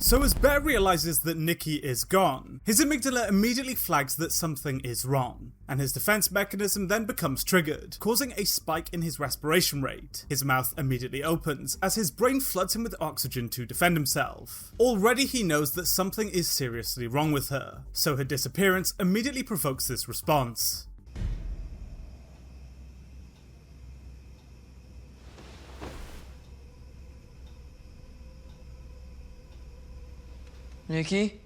So as Bear realizes that Nikki is gone, his amygdala immediately flags that something is wrong, and his defense mechanism then becomes triggered, causing a spike in his respiration rate. His mouth immediately opens as his brain floods him with oxygen to defend himself. Already he knows that something is seriously wrong with her, so her disappearance immediately provokes this response. Nikki?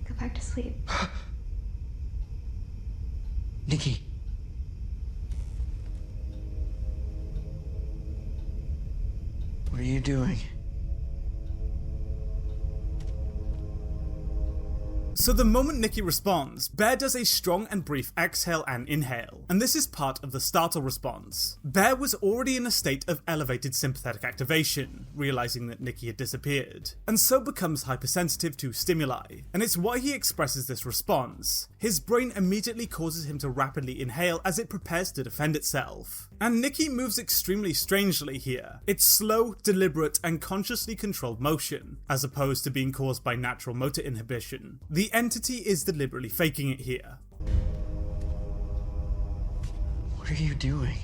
Go back to sleep. Nikki. What are you doing? So the moment Nikki responds, Bear does a strong and brief exhale and inhale, and this is part of the startle response. Bear was already in a state of elevated sympathetic activation, realizing that Nikki had disappeared, and so becomes hypersensitive to stimuli, and it's why he expresses this response. His brain immediately causes him to rapidly inhale as it prepares to defend itself. And Nikki moves extremely strangely here. It's slow, deliberate, and consciously controlled motion, as opposed to being caused by natural motor inhibition. The entity is deliberately faking it here. What are you doing?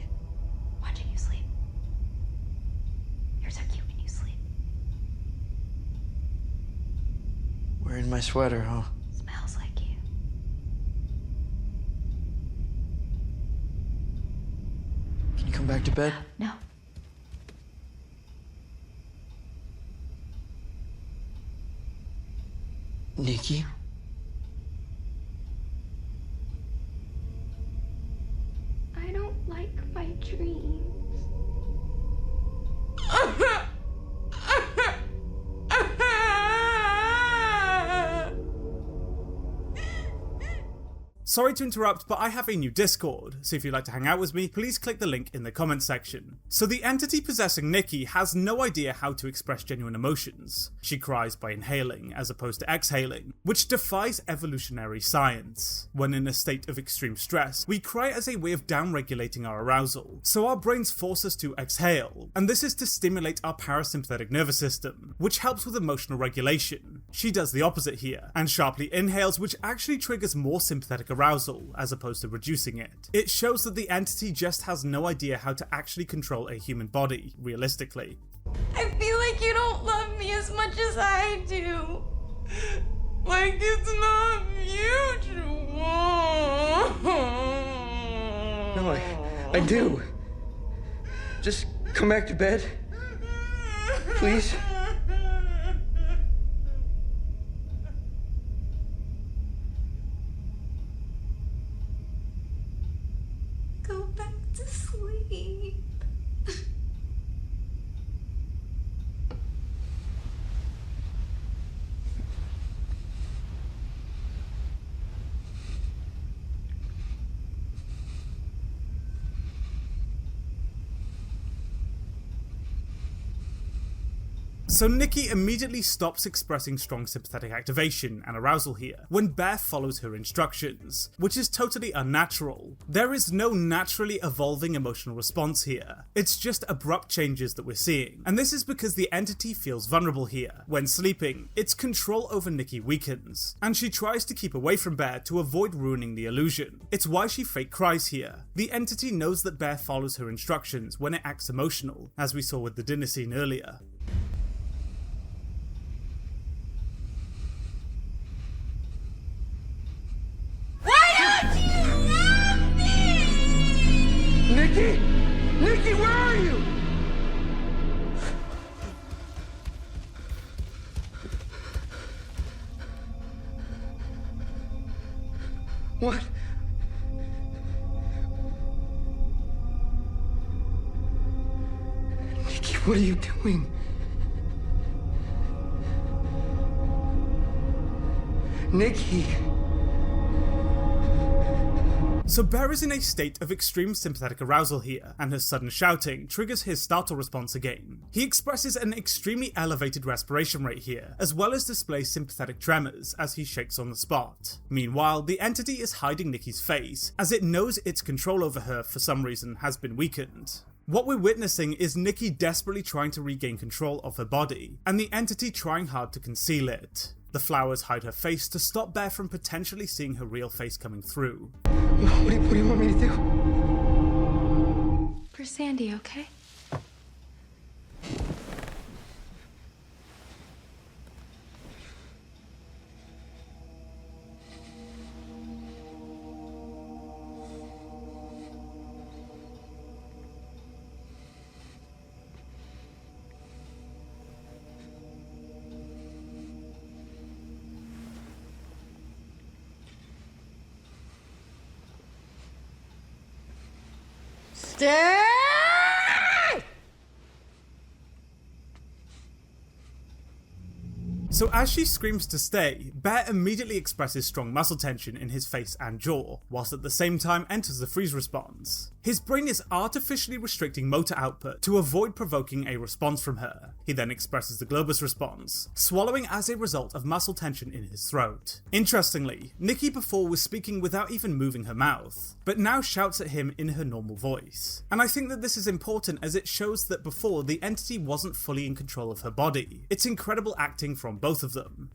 Watching you sleep. You're so cute when you sleep. Wearing my sweater, huh? Smells like you. Can you come back to bed? No. Nikki? I don't like my dreams. Sorry to interrupt, but I have a new Discord, so if you'd like to hang out with me, please click the link in the comments section. So the entity possessing Nikki has no idea how to express genuine emotions. She cries by inhaling as opposed to exhaling, which defies evolutionary science. When in a state of extreme stress, we cry as a way of downregulating our arousal, so our brains force us to exhale, and this is to stimulate our parasympathetic nervous system, which helps with emotional regulation. She does the opposite here, and sharply inhales, which actually triggers more sympathetic arousal as opposed to reducing it. It shows that the entity just has no idea how to actually control a human body, realistically. I feel like you don't love me as much as I do. Like it's not mutual. No, I do. Just come back to bed. Please. Go back to sleep. So Nikki immediately stops expressing strong sympathetic activation and arousal here when Bear follows her instructions, which is totally unnatural. There is no naturally evolving emotional response here. It's just abrupt changes that we're seeing, and this is because the entity feels vulnerable here. When sleeping, its control over Nikki weakens, and she tries to keep away from Bear to avoid ruining the illusion. It's why she fake cries here. The entity knows that Bear follows her instructions when it acts emotional, as we saw with the dinner scene earlier. Nikki! Nikki, where are you? What? Nikki, what are you doing? Nikki! So Bear is in a state of extreme sympathetic arousal here, and her sudden shouting triggers his startle response again. He expresses an extremely elevated respiration rate here, as well as displays sympathetic tremors as he shakes on the spot. Meanwhile, the entity is hiding Nikki's face, as it knows its control over her for some reason has been weakened. What we're witnessing is Nikki desperately trying to regain control of her body, and the entity trying hard to conceal it. The flowers hide her face to stop Bear from potentially seeing her real face coming through. What do you want me to do? For Sandy, okay? Stay! So as she screams to stay, Bear immediately expresses strong muscle tension in his face and jaw, whilst at the same time enters the freeze response. His brain is artificially restricting motor output to avoid provoking a response from her. He then expresses the globus response, swallowing as a result of muscle tension in his throat. Interestingly, Nikki before was speaking without even moving her mouth, but now shouts at him in her normal voice. And I think that this is important as it shows that before the entity wasn't fully in control of her body. It's incredible acting from both of them.